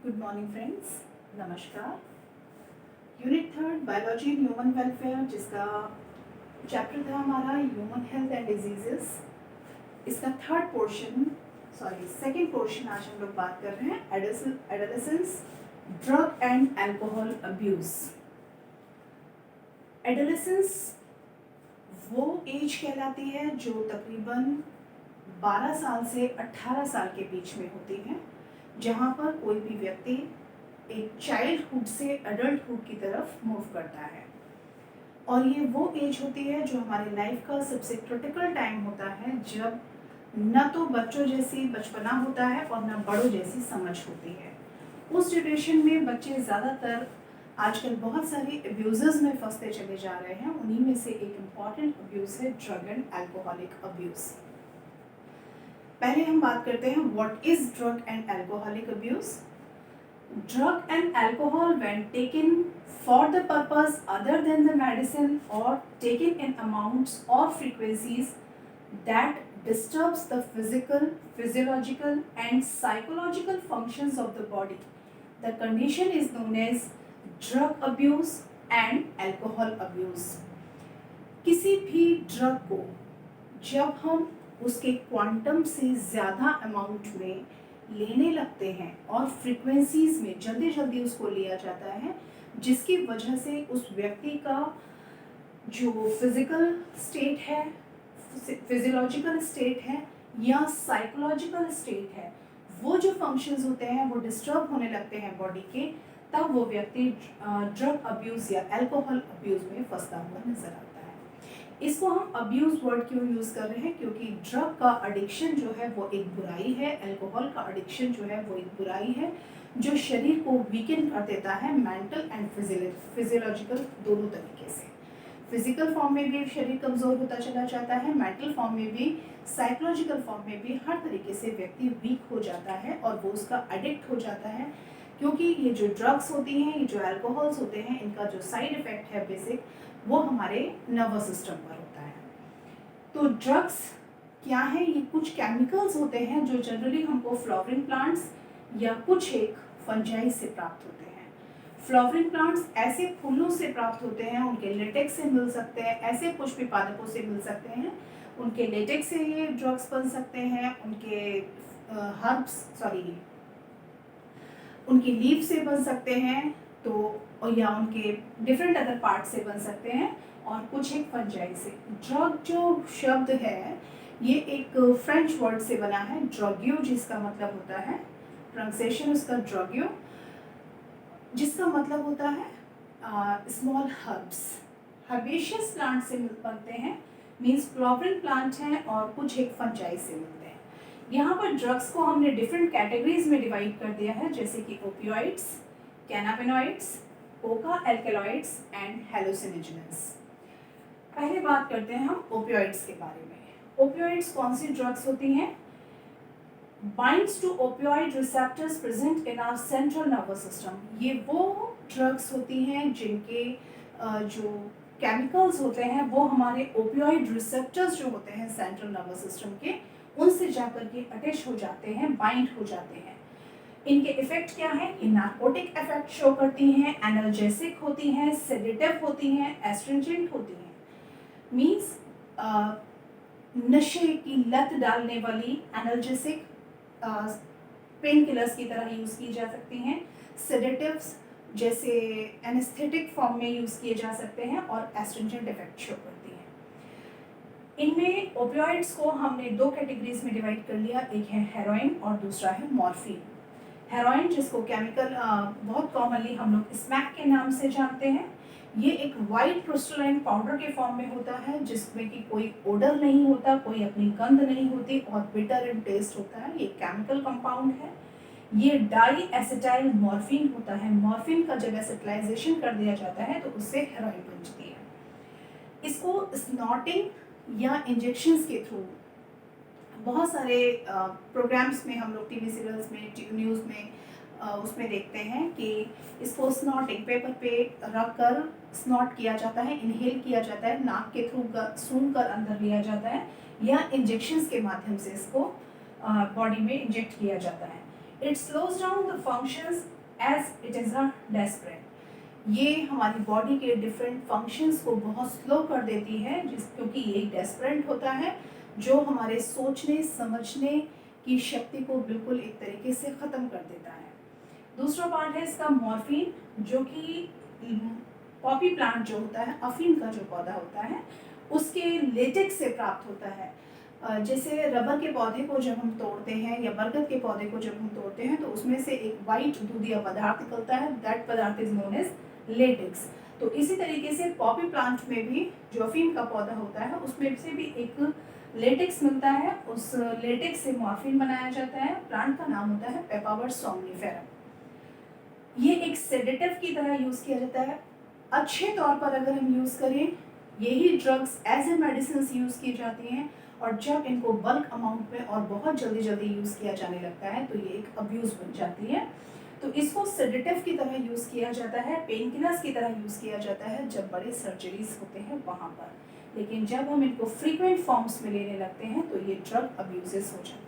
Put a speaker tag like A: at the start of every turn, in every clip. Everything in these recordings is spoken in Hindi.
A: गुड मॉर्निंग फ्रेंड्स, नमस्कार। Unit third biology and human welfare, जिसका चैप्टर था हमारा ह्यूमन हेल्थ एंड डिजीजेस, इसका सेकंड पोर्शन आज हम लोग बात कर रहे हैं adolescence, drug and alcohol abuse. Adolescence वो एज कहलाती है जो तकरीबन 12 साल से 18 साल के बीच में होती है, जहाँ पर कोई भी व्यक्ति एक चाइल्डहुड से एडल्टहुड की तरफ मूव करता है। और ये वो एज होती है जो हमारे लाइफ का सबसे क्रिटिकल टाइम होता है, जब न तो बच्चों जैसी बचपना होता है और न बड़ों जैसी समझ होती है। उस ड्यूरेशन में बच्चे ज़्यादातर आजकल बहुत सारे अब्यूज़ में फंसते चले जा रहे हैं। उन्हीं में से एक इम्पॉर्टेंट अब्यूज़ है ड्रग एंड अल्कोहलिक अब्यूज़। पहले हम बात करते हैं what is drug and alcoholic abuse. Drug and alcohol when taken for the purpose other than the medicine और टेकन इन अमाउंट्स और frequencies that disturbs the physical, physiological and psychological functions of the body. The condition is known as drug abuse and alcohol abuse. किसी भी ड्रग को जब हम उसके क्वांटम से ज़्यादा अमाउंट में लेने लगते हैं और फ्रीक्वेंसीज में जल्दी जल्दी उसको लिया जाता है, जिसकी वजह से उस व्यक्ति का जो फिजिकल स्टेट है, फिजियोलॉजिकल स्टेट है या साइकोलॉजिकल स्टेट है, वो जो फंक्शंस होते हैं वो डिस्टर्ब होने लगते हैं बॉडी के, तब वो व्यक्ति ड्रग अब्यूज़ या अल्कोहल अब्यूज़ में फंसता हुआ नजर आता है। इसको हम अब्यूज़ वर्ड क्यों यूज़ कर रहे हैं? क्योंकि ड्रग का एडिक्शन जो है वो एक बुराई है, अल्कोहल का एडिक्शन जो है वो एक बुराई है, जो शरीर को वीकन कर देता है मेंटल एंड फिजियोलॉजिकल दोनों तरीके से। फिजिकल फॉर्म में भी शरीर कमज़ोर होता चला जाता है, मेंटल फॉर्म में भी, साइकोलॉजिकल फॉर्म में भी, हर तरीके से व्यक्ति वीक हो जाता है और वो उसका एडिक्ट हो जाता है। क्योंकि ये जो ड्रग्स होती हैं, ये जो अल्कोहल्स होते हैं, इनका जो साइड इफ़ेक्ट है बेसिक, वो हमारे नर्वस सिस्टम पर होता है। तो ड्रग्स क्या है? ये कुछ केमिकल्स होते हैं जो जनरली हमको फ्लावरिंग प्लांट्स या कुछ एक फंजाई से प्राप्त होते हैं। फ्लावरिंग प्लांट्स ऐसे फूलों से प्राप्त होते हैं, उनके लेटेक्स से मिल सकते हैं, ऐसे पुष्पी पादपों से मिल सकते हैं, उनके लेटेक्स से ये ड्रग्स बन सकते हैं, उनकी लीफ से बन सकते हैं, तो या उनके डिफरेंट अदर पार्ट से बन सकते हैं, और कुछ एक फंजाई से। ड्रग जो शब्द है ये एक फ्रेंच वर्ड से बना है, ड्रग्यो, जिसका मतलब होता है, प्रोनाउंसिएशन उसका ड्रग्यो, जिसका मतलब होता है स्मॉल हर्ब्स। हर्बेशियस प्लांट से बनते हैं, मीन्स फ्लावरिंग प्लांट हैं, और कुछ एक फंजाई से मिलते हैं। यहाँ पर ड्रग्स को हमने डिफरेंट कैटेगरीज में डिवाइड कर दिया है, जैसे कि opioids, cannabinoids, coca alkaloids and hallucinogens. पहले बात करते हैं हम ओपियोइड्स के बारे में। ओपियोइड्स कौन सी ड्रग्स होती हैं? Binds to opioid receptors present in our central nervous system. ये वो ड्रग्स होती हैं जिनके जो केमिकल्स होते हैं वो हमारे ओपियोइड रिसेप्टर्स जो होते हैं सेंट्रल नर्वस सिस्टम के, उनसे जाकर के अटैच हो जाते हैं, बाइंड हो जाते हैं। इनके इफेक्ट क्या है? ये नार्कोटिक इफेक्ट शो करती हैं, एनाल्जेसिक होती हैं, सेडेटिव होती हैं, एस्ट्रिंजेंट होती हैं। मीन्स नशे की लत डालने वाली एनाल्जेसिक पेन किलर्स की तरह यूज़ की जा सकती हैं, सेडेटिव्स जैसे एनेस्थेटिक फॉर्म में यूज़ किए जा सकते हैं, और एस्ट्रिंजेंट इफेक्ट शो करती हैं। इनमें ओपियोइड्स को हमने दो कैटेगरीज में डिवाइड कर लिया, एक है हेरोइन और दूसरा है मॉर्फिन। हेरोइन, जिसको केमिकल बहुत कॉमनली हम लोग स्मैक के नाम से जानते हैं, ये एक वाइट क्रिस्टलाइन पाउडर के फॉर्म में होता है, जिसमें कि कोई ओडर नहीं होता, कोई अपनी गंध नहीं होती, और बिटर इन टेस्ट होता है। ये केमिकल कंपाउंड है। ये डाई एसिटाइल मॉर्फिन होता है। मॉर्फिन का जब एसिटाइलाइजेशन कर दिया जाता है तो उससे हेरोइन बनती है। इसको स्नॉटिंग या इंजेक्शंस के थ्रू बहुत सारे प्रोग्राम्स में हम लोग टीवी सीरियल्स में, न्यूज़ में उसमें देखते हैं कि इसको स्नॉटिंग, पेपर पे रख कर स्नॉट किया जाता है, इनहेल किया जाता है, नाक के थ्रू सूंघ कर अंदर लिया जाता है, या इंजेक्शंस के माध्यम से इसको बॉडी में इंजेक्ट किया जाता है। It slows down the functions as it is a desperate. ये हमारी बॉडी के डिफरेंट फंक्शंस को बहुत स्लो कर देती है, क्योंकि ये एक डेस्परेंट होता है जो हमारे सोचने समझने की शक्ति को बिल्कुल एक तरीके से ख़त्म कर देता है। दूसरा पार्ट है इसका मॉर्फिन, जो कि पॉपी प्लांट जो होता है, अफीम का जो पौधा होता है, उसके लेटेक्स से प्राप्त होता है। जैसे रबर के पौधे को जब हम तोड़ते हैं या बरगद के पौधे को जब हम तोड़ते हैं तो उसमें से एक वाइट दूधिया पदार्थ निकलता है, दैट पदार्थ इज नोन एज लेटेक्स। तो इसी तरीके से पॉपी प्लांट में भी जो अफीम का पौधा होता है उसमें से भी एक लेटेक्स मिलता है, उस लेटेक्स से मॉर्फिन बनाया जाता है। प्लांट का नाम होता है पेपावर सोम्निफेरम। ये एक सेडेटिव की तरह यूज़ किया जाता है। अच्छे तौर पर अगर हम यूज़ करें, यही drugs as a medicine use की जाती हैं, और जब इनको बल्क अमाउंट में और बहुत जल्दी जल्दी यूज़ किया जाने लगता है तो ये एक अब्यूज़ बन जाती है। तो इसको सेडेटिव की तरह यूज़ किया जाता है, पेन किलर्स की तरह यूज़ किया जाता है जब बड़े सर्जरीज होते हैं वहाँ पर। लेकिन जब हम इनको फ्रीक्वेंट फॉर्म्स में लेने लगते हैं तो ये ड्रग अब्यूजेस हो जाते हैं।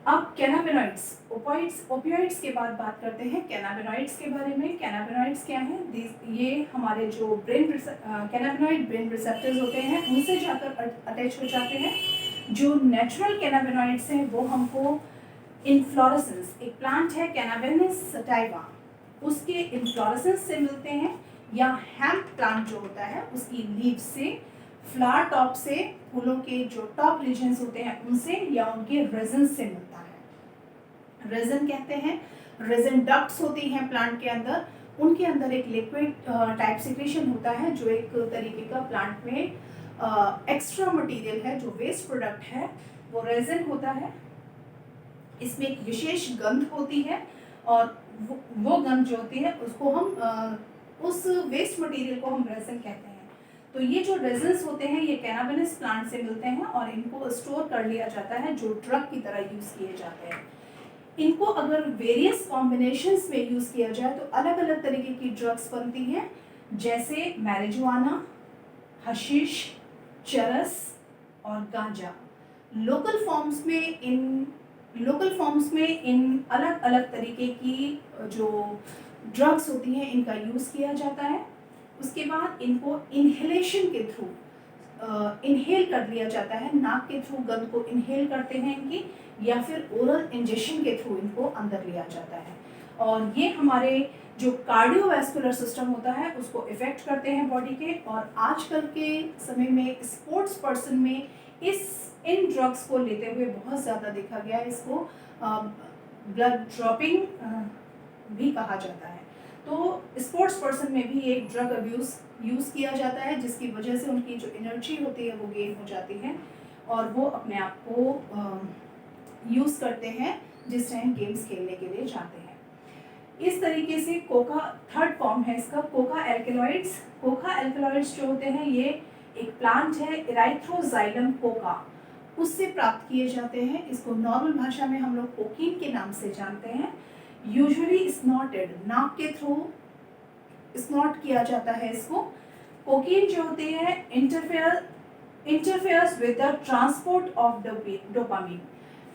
A: अब कैनाबिनॉइड्स, ओपियोइड्स के बाद बात करते हैं कैनाबिनॉइड्स के बारे में। कैनाबिनॉइड्स क्या है? ये हमारे जो कैनाबिनॉइड ब्रेन रिसेप्टर्स होते हैं उनसे जाकर अटैच हो जाते हैं। जो नेचुरल कैनाबिनॉइड्स हैं वो हमको इन्फ्लोरेसेंस, एक प्लांट है कैनाबिनस सटाइवा, उसके इन्फ्लोरेसेंस से मिलते हैं, या हेम्प प्लांट जो होता है उसकी लीव से, फ्लावर टॉप से, फूलों के जो टॉप रीजन्स होते हैं उनसे, या उनके रेजन से मिलता है। रेजन कहते हैं, रेजन डक्ट्स होती हैं प्लांट के अंदर, उनके अंदर एक लिक्विड टाइप सिक्रेशन होता है जो एक तरीके का प्लांट में एक्स्ट्रा मटेरियल है, जो वेस्ट प्रोडक्ट है वो रेजन होता है। इसमें एक विशेष गंध होती है, और वो गंध जो होती है उसको हम उस वेस्ट मटेरियल को हम रेजन कहते हैं। तो ये जो रेजन्स होते हैं ये कैनाबिनस प्लांट से मिलते हैं और इनको स्टोर कर लिया जाता है, जो ड्रग की तरह यूज़ किए जाते हैं। इनको अगर वेरियस कॉम्बिनेशंस में यूज़ किया जाए तो अलग अलग तरीके की ड्रग्स बनती हैं, जैसे मैरिजुआना, हशीश, चरस और गांजा। लोकल फॉर्म्स में इन अलग अलग तरीके की जो ड्रग्स होती हैं इनका यूज़ किया जाता है। उसके बाद इनको इन्हेलेशन के थ्रू इन्हेल कर लिया जाता है, नाक के थ्रू गंध को इन्हेल करते हैं इनकी, या फिर ओरल इंजेक्शन के थ्रू इनको अंदर लिया जाता है। और ये हमारे जो कार्डियोवैस्कुलर सिस्टम होता है उसको इफेक्ट करते हैं बॉडी के। और आजकल के समय में स्पोर्ट्स पर्सन में इन ड्रग्स को लेते हुए बहुत ज़्यादा देखा गया है। इसको ब्लड ड्रॉपिंग भी कहा जाता है। तो स्पोर्ट्स पर्सन में भी एक ड्रग अब्यूज़ यूज़ किया जाता है, जिसकी वजह से उनकी जो एनर्जी होती है वो गेन हो जाती है और वो अपने आप को यूज़ करते हैं जिस टाइम गेम्स खेलने के लिए जाते हैं। इस तरीके से कोका, थर्ड फॉर्म है इसका कोका एल्केलॉइड्स। कोका एल्केलॉइड्स जो होते हैं ये एक प्लांट है इराइथ्रोजाइलम कोका, उससे प्राप्त किए जाते हैं। इसको नॉर्मल भाषा में हम लोग कोकीन के नाम से जानते हैं। यूजुअली स्नॉटेड, नाक के थ्रू स्नॉट किया जाता है इसको। कोकीन जो होती है interferes with the transport of dopamine,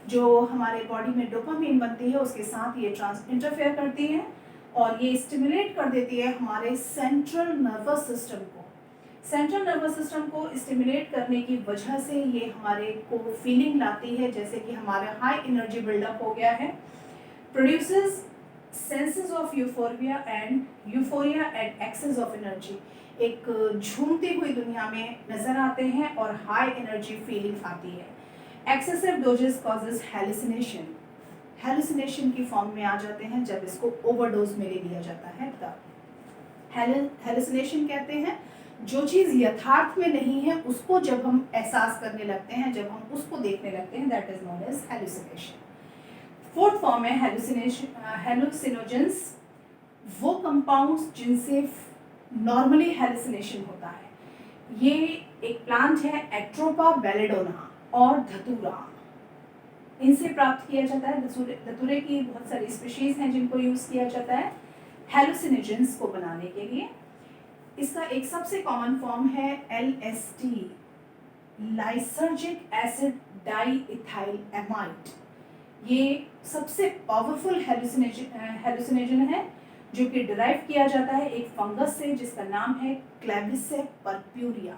A: जो हमारे बॉडी में डोपामीन बनती है उसके साथ ये इंटरफेयर करती है और ये स्टिमुलेट कर देती है हमारे सेंट्रल नर्वस सिस्टम को। सेंट्रल नर्वस सिस्टम को स्टिमुलेट करने की वजह से ये हमारे को फीलिंग लाती है जैसे कि हमारा हाई एनर्जी बिल्डअप हो गया है। Produces senses of euphoria and excess of energy, एक झूमती हुई दुनिया में नजर आते हैं और हाई एनर्जी फीलिंग आती है। Excessive doses causes hallucination, hallucination की फॉर्म में आ जाते हैं जब इसको ओवरडोज में ले लिया जाता है तब। हैलुसिनेशन कहते हैं जो चीज़ यथार्थ में नहीं है उसको जब हम एहसास करने लगते हैं, जब हम उसको देखने लगते हैं, that is known as hallucination. Fourth form है हैलुसिनोजेंस, वो कंपाउंड्स जिनसे नॉर्मली हैलुसिनेशन होता है। ये एक प्लांट है एट्रोपा बेलेडोना और धतूरा, इनसे प्राप्त किया जाता है। धतूरे की बहुत सारी स्पीशीज हैं जिनको यूज़ किया जाता है हैलुसिनोजेंस को बनाने के लिए। इसका एक सबसे कॉमन फॉर्म है LSD, lysergic acid diethyl amide. ये सबसे पावरफुल हेलुसिनेजन है जो कि डिराइव किया जाता है एक फंगस से जिसका नाम है क्लेविसेप पर्प्यूरिया।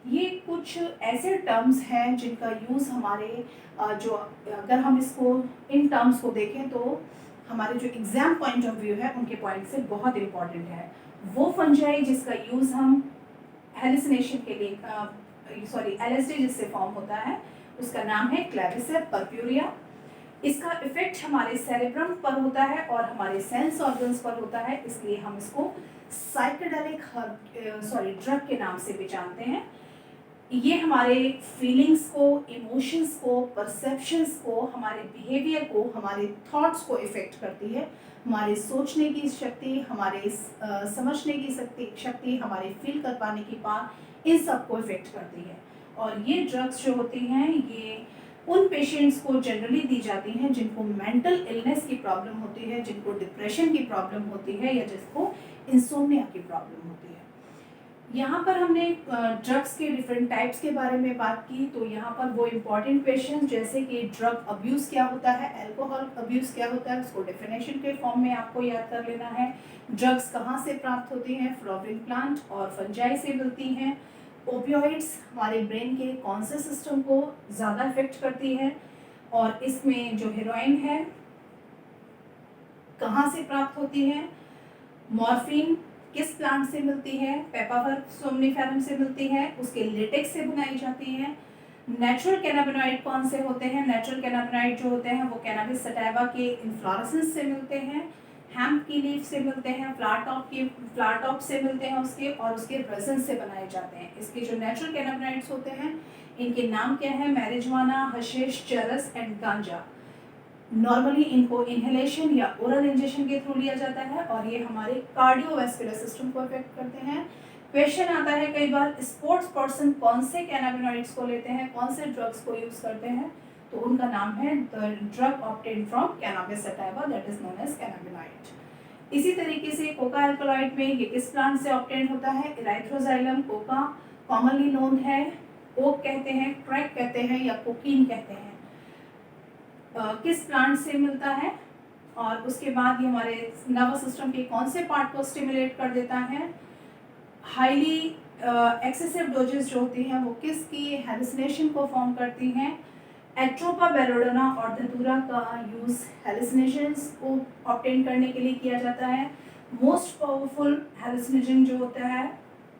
A: ये कुछ ऐसे टर्म्स हैं जिनका यूज़ हमारे जो अगर हम इसको इन टर्म्स को देखें तो हमारे जो एग्जाम पॉइंट ऑफ व्यू है उनके पॉइंट से बहुत इम्पॉर्टेंट है। वो फंजाई जिसका यूज़ हम हेलुसिनेशन के लिए LSD जिससे फॉर्म होता है उसका नाम है क्लेविसेप पर्प्यूरिया। इसका इफेक्ट हमारे सेरेब्रम पर होता है और हमारे सेंस ऑर्गन्स पर होता है, इसलिए हम इसको साइकेडेलिक ड्रग के नाम से भी जानते हैं। ये हमारे फीलिंग्स को, इमोशंस को, परसेप्शंस को, हमारे बिहेवियर को, हमारे थॉट्स को इफेक्ट करती है। हमारे सोचने की शक्ति, हमारे समझने की शक्ति, हमारे फील कर पाने की पावर, इन सब को इफेक्ट करती है। और ये ड्रग्स जो होती हैं ये उन पेशेंट्स को जनरली दी जाती हैं जिनको मेंटल इलनेस की प्रॉब्लम होती है, जिनको डिप्रेशन की प्रॉब्लम होती है या जिसको इंसोम्निया की प्रॉब्लम होती है। यहाँ पर हमने ड्रग्स के डिफरेंट टाइप्स के बारे में बात की, तो यहाँ पर वो इम्पॉर्टेंट क्वेश्चन जैसे कि ड्रग अब्यूज़ क्या होता है, अल्कोहल अब्यूज़ क्या होता है, उसको डेफिनेशन के फॉर्म में आपको याद कर लेना है। ड्रग्स कहाँ से प्राप्त होती हैं, फ्लोरिन प्लांट और फंजाई से मिलती हैं। ओपियोइड्स हमारे ब्रेन के कौन से सिस्टम को ज़्यादा इफेक्ट करती है, और इसमें जो हेरोइन है कहाँ से प्राप्त होती है। मॉर्फिन किस प्लांट से मिलती है, पेपावर सोमनिफेरम से मिलती है, उसके लेटेक्स से बनाई जाती है। नेचुरल कैनाबिनॉइड कौन से होते हैं, नेचुरल कैनाबिनॉइड जो होते हैं वो कैनाबिस सटाइवा के इन्फ्लोरेसेंस से मिलते हैं, हैम्प की लीफ से मिलते हैं, फ्लावर टॉप से मिलते हैं उसके, और उसके रेजिन से बनाए जाते हैं। इसके जो नेचुरल कैनाबिनॉइड्स होते हैं इनके नाम क्या है, मैरिजुआना, हशीश, चरस एंड गांजा। नॉर्मली इनको इनहेलेशन या ओरल इंजेक्शन के थ्रू लिया जाता है और ये हमारे कार्डियोवैस्कुलर सिस्टम को अफेक्ट करते हैं। क्वेश्चन आता है कई बार, स्पोर्ट्स पर्सन कौन से कैनाबिनॉइड्स को लेते हैं, कौन से ड्रग्स को यूज करते हैं, तो उनका नाम है the drug obtained from cannabis sativa, that is known as cannabinoid. इसी तरीके से कोका अल्कलॉइड में ये किस प्लांट से ऑब्टेन्ड होता है, इराइथ्रोजाइलम कोका कॉमनली नोन है, ओक कहते हैं, क्रैक कहते हैं या कोकीन कहते हैं। किस प्लांट से मिलता है, और उसके बाद ये हमारे नर्वस सिस्टम के कौन से पार्ट को स्टिमुलेट कर देता है। हाईली एक्सेसिव डोजेस जो होती हैं वो किसकी हेलुसिनेशन को फॉर्म करती हैं। एट्रोपा बेलोडोना और धतूरा का यूज़ हेलुसिनेशंस को ऑब्टेन करने के लिए किया जाता है। मोस्ट पावरफुल हेलुसिनेशन जो होता है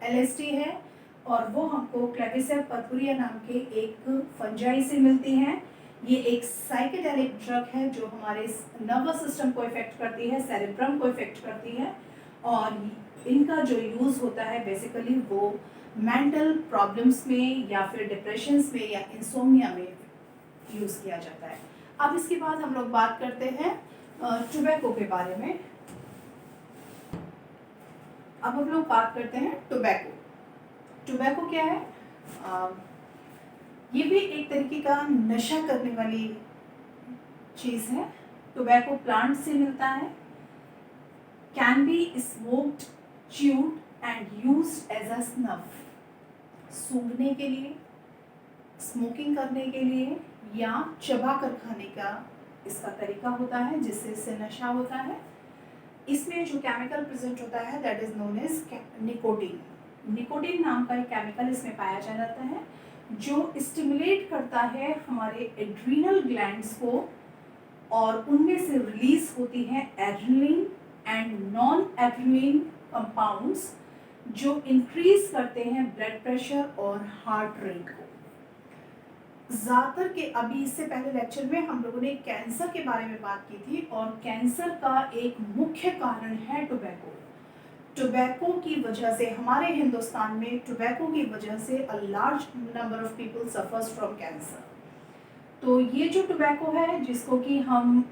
A: LSD है, और वो हमको क्लेविसेप पर्प्यूरिया नाम के एक फंजाई से मिलती हैं। ये एक साइकेडेलिक ड्रग है जो हमारे नर्वस सिस्टम को इफेक्ट करती है, सेरेब्रम को इफेक्ट करती है, और इनका जो यूज़ होता है बेसिकली वो मेंटल प्रॉब्लम्स में या फिर डिप्रेशंस में या इंसोम्निया में यूज़ किया जाता है। अब इसके बाद हम लोग बात करते हैं टोबैको के बारे में। अब हम लोग बात करते हैं टोबैको। टोबैको क्या है? ये भी एक तरीके का नशा करने वाली चीज़ है। टोबैको प्लांट से मिलता है, can be smoked, chewed and used as a snuff. सूंघने के लिए, स्मोकिंग करने के लिए या चबा कर खाने का इसका तरीका होता है जिससे इससे नशा होता है। इसमें जो केमिकल प्रेजेंट होता है that is known as nicotine. Nicotine नाम का एक केमिकल इसमें पाया जाता है जो स्टिमुलेट करता है हमारे एड्रीनल ग्लैंड्स को, और उनमें से रिलीज होती है adrenaline and non adrenaline compounds जो इंक्रीज करते हैं ब्लड प्रेशर और हार्ट रेट को। ज़्यादातर के अभी इससे पहले लेक्चर में हम लोगों ने कैंसर के बारे में बात की थी, और कैंसर का एक मुख्य कारण है टोबैको। टोबैको की वजह से हमारे हिंदुस्तान में टोबैको की वजह से a large number of people suffers from cancer. तो ये जो टोबैको है जिसको कि हम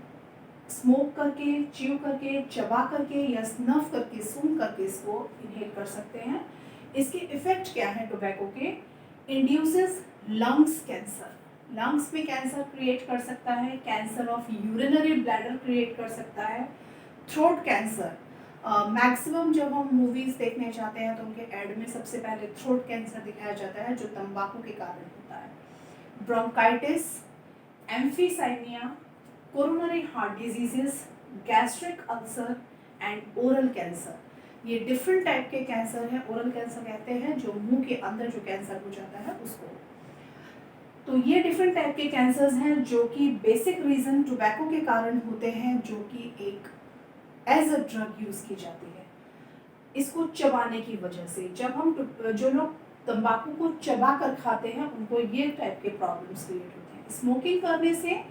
A: स्मोक करके, च्यू करके, चबा करके या स्नफ करके, सूंघ करके इसको इनहेल कर सकते हैं। इसके इफेक्ट क्या है टोबैको के? इंड्यूसेस लंग्स कैंसर, लंग्स में कैंसर क्रिएट कर सकता है, cancer of urinary bladder create कर सकता है, थ्रोट कैंसर। मैक्सिमम जब हम मूवीज़ देखने जाते हैं तो उनके एड में सबसे पहले थ्रोट कैंसर दिखाया जाता है जो तंबाकू के कारण होता है। Bronchitis, emphysema, coronary heart diseases, gastric ulcer and oral cancer. ये डिफरेंट टाइप के कैंसर हैं। ओरल कैंसर कहते हैं जो मुंह के अंदर जो कैंसर हो जाता है उसको। तो ये डिफरेंट टाइप के कैंसर्स हैं जो कि बेसिक रीज़न टोबैको के कारण होते हैं, जो कि एक एज अ ड्रग यूज़ की जाती है इसको चबाने की वजह से। जब हम जो लोग तंबाकू को चबा कर खाते हैं उनको ये टाइप के प्रॉब्लम्स क्रिएट होते हैं। स्मोकिंग करने से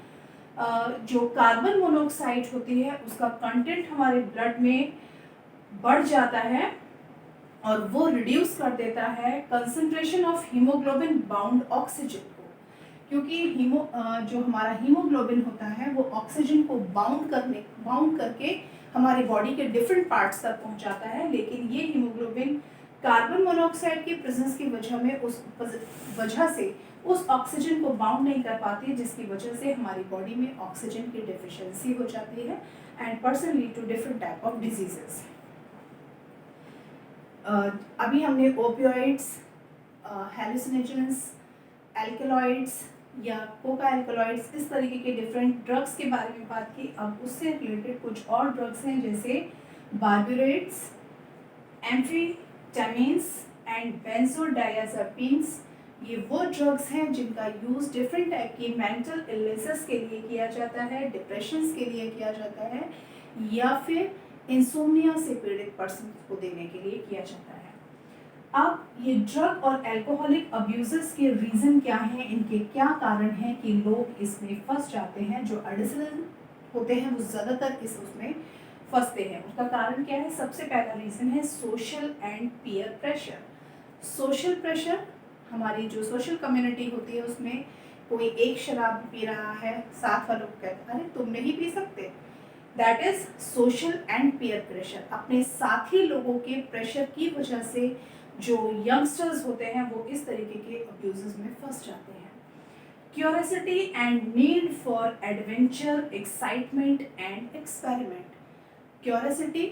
A: जो कार्बन मोनोऑक्साइड होती है उसका कंटेंट हमारे ब्लड में बढ़ जाता है और वो रिड्यूस कर देता है concentration of haemoglobin bound oxygen को, क्योंकि जो हमारा हीमोग्लोबिन होता है वो ऑक्सीजन को बाउंड करके हमारी बॉडी के डिफरेंट पार्ट्स तक पहुंचाता है, लेकिन ये हीमोग्लोबिन कार्बन मोनोऑक्साइड की प्रेजेंस की वजह से उस ऑक्सीजन को बाउंड नहीं कर पाती, जिसकी वजह से हमारी बॉडी में ऑक्सीजन की डेफिशिएंसी हो जाती है and person lead to different type of diseases. अभी हमने ओपियोइड्स, हेलुसिनोजेंस, एल्कलॉइड्स या कोका एल्कलॉइड्स, इस तरीके के डिफरेंट ड्रग्स के बारे में बात की। अब उससे रिलेटेड कुछ और ड्रग्स हैं जैसे बार्बिट्रेट्स, एम्फेटामिन्स एंड बेंजोडायाज़ेपिन्स। ये वो ड्रग्स हैं जिनका यूज़ डिफरेंट टाइप की मेंटल इलनेसेस के लिए किया जाता है, डिप्रेशंस के लिए किया जाता है, या फिर इंसोम्निया से पीड़ित पर्सन को देने के लिए किया जाता है। अब ये ड्रग और अल्कोहलिक अब्यूजेस के रीज़न क्या हैं, इनके क्या कारण हैं कि लोग इसमें फंस जाते हैं। जो एडिक्शन होते हैं वो ज़्यादातर उसमें फंसते हैं। उसका कारण क्या है? सबसे पहला रीज़न है social and peer pressure. Social pressure, हमारी जो सोशल कम्युनिटी होती है उसमें कोई एक शराब पी रहा है, साथ वालों को कहते हैं अरे तुम नहीं पी सकते, that is social and peer pressure. अपने साथी लोगों के प्रेशर की वजह से जो यंगस्टर्स होते हैं वो इस तरीके के अब्यूजेस में फंस जाते हैं। Curiosity and need for adventure, excitement and experiment. Curiosity,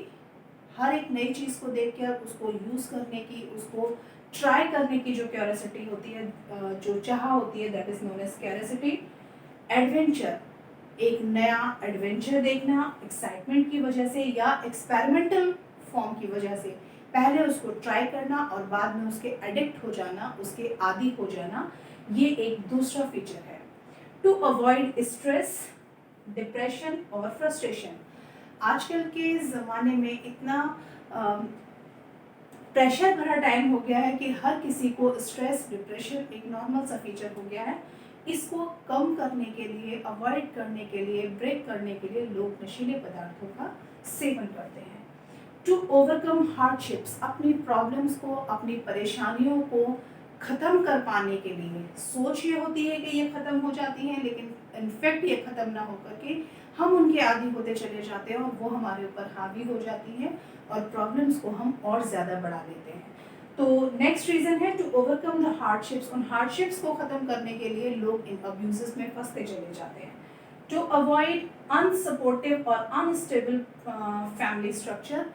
A: हर एक नई चीज़ को देखकर उसको यूज़ करने की, उसको ट्राई करने की जो क्यूरियोसिटी होती है, जो चाह होती है, that is known as curiosity. Adventure, एक नया एडवेंचर देखना एक्साइटमेंट की वजह से या एक्सपेरिमेंटल फॉर्म की वजह से, पहले उसको ट्राई करना और बाद में उसके एडिक्ट हो जाना, उसके आदी हो जाना, ये एक दूसरा फीचर है। टू अवॉइड स्ट्रेस, डिप्रेशन और फ्रस्ट्रेशन। आजकल के ज़माने में इतना प्रेशर भरा टाइम हो गया है कि हर किसी को स्ट्रेस, डिप्रेशन एक नॉर्मल सा फीचर हो गया है। इसको कम करने के लिए, अवॉइड करने के लिए, ब्रेक करने के लिए लोग नशीले पदार्थों का सेवन करते हैं। टू ओवरकम हार्डशिप्स, अपनी प्रॉब्लम्स को, अपनी परेशानियों को ख़त्म कर पाने के लिए, सोच ये होती है कि ये ख़त्म हो जाती हैं, लेकिन इनफैक्ट ये ख़त्म ना होकर के हम उनके आदी होते चले जाते हैं और वो हमारे ऊपर हावी हो जाती हैं और प्रॉब्लम्स को हम और ज़्यादा बढ़ा देते हैं। तो नेक्स्ट रीज़न है टू ओवरकम द हार्डशिप्स। उन हार्डशिप्स को ख़त्म करने के लिए लोग इन अब्यूजेस में फंसते चले जाते हैं। टू अवॉइड अनसपोर्टिव और अनस्टेबल फैमिली स्ट्रक्चर।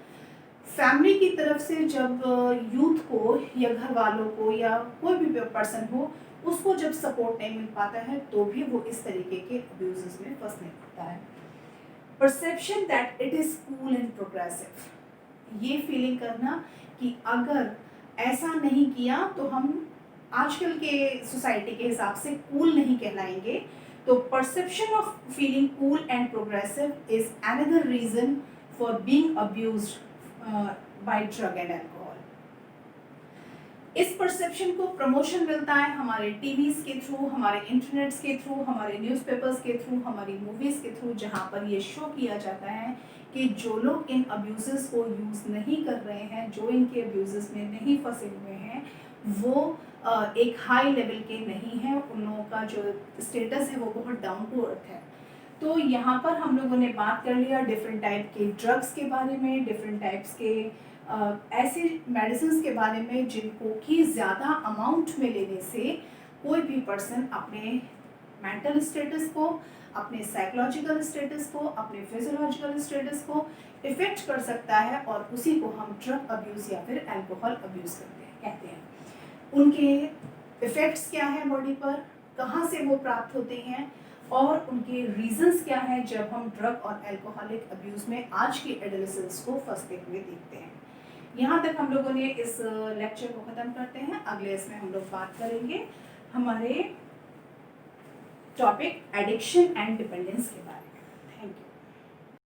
A: फैमिली की तरफ से जब यूथ को या घर वालों को या कोई भी पर्सन हो, उसको जब सपोर्ट नहीं मिल पाता है तो भी वो इस तरीके के अब्यूजेस में फंसने लगता है। Perception that it is cool and progressive, ये फीलिंग करना कि अगर ऐसा नहीं किया तो हम आजकल के सोसाइटी के हिसाब से कूल नहीं कहलाएंगे। तो perception of feeling cool and progressive is another reason for being abused by drug and alcohol. इस परसेप्शन को प्रमोशन मिलता है हमारे टीवीज के थ्रू, हमारे इंटरनेट्स के थ्रू, हमारे न्यूज़पेपर्स के थ्रू, हमारी मूवीज़ के थ्रू, जहाँ पर ये शो किया जाता है कि जो लोग इन अब्यूजेस को यूज़ नहीं कर रहे हैं, जो इनके अब्यूजेस में नहीं फंसे हुए हैं, वो एक हाई लेवल के नहीं हैं, उन लोगों का जो स्टेटस है वो बहुत डाउन टू अर्थ है। तो यहाँ पर हम लोगों ने बात कर लिया डिफरेंट टाइप के ड्रग्स के बारे में, डिफरेंट टाइप्स के ऐसे मेडिसिन के बारे में जिनको कि ज़्यादा अमाउंट में लेने से कोई भी पर्सन अपने मेंटल स्टेटस को, अपने साइकोलॉजिकल स्टेटस को, अपने फिजियोलॉजिकल स्टेटस को इफ़ेक्ट कर सकता है और उसी को हम ड्रग अब्यूज़ या फिर अल्कोहल अब्यूज़ कहते हैं। उनके इफ़ेक्ट्स क्या हैं बॉडी पर, कहाँ से वो प्राप्त होते हैं और उनके रीजंस क्या है जब हम ड्रग और अल्कोहलिक अब्यूज़ में आज के एडोलेसेंट्स को फंसते हुए देखते हैं। यहाँ तक हम लोगों ने इस लेक्चर को ख़त्म करते हैं। अगले इसमें हम लोग बात करेंगे हमारे टॉपिक एडिक्शन एंड डिपेंडेंस के बारे में। Thank you.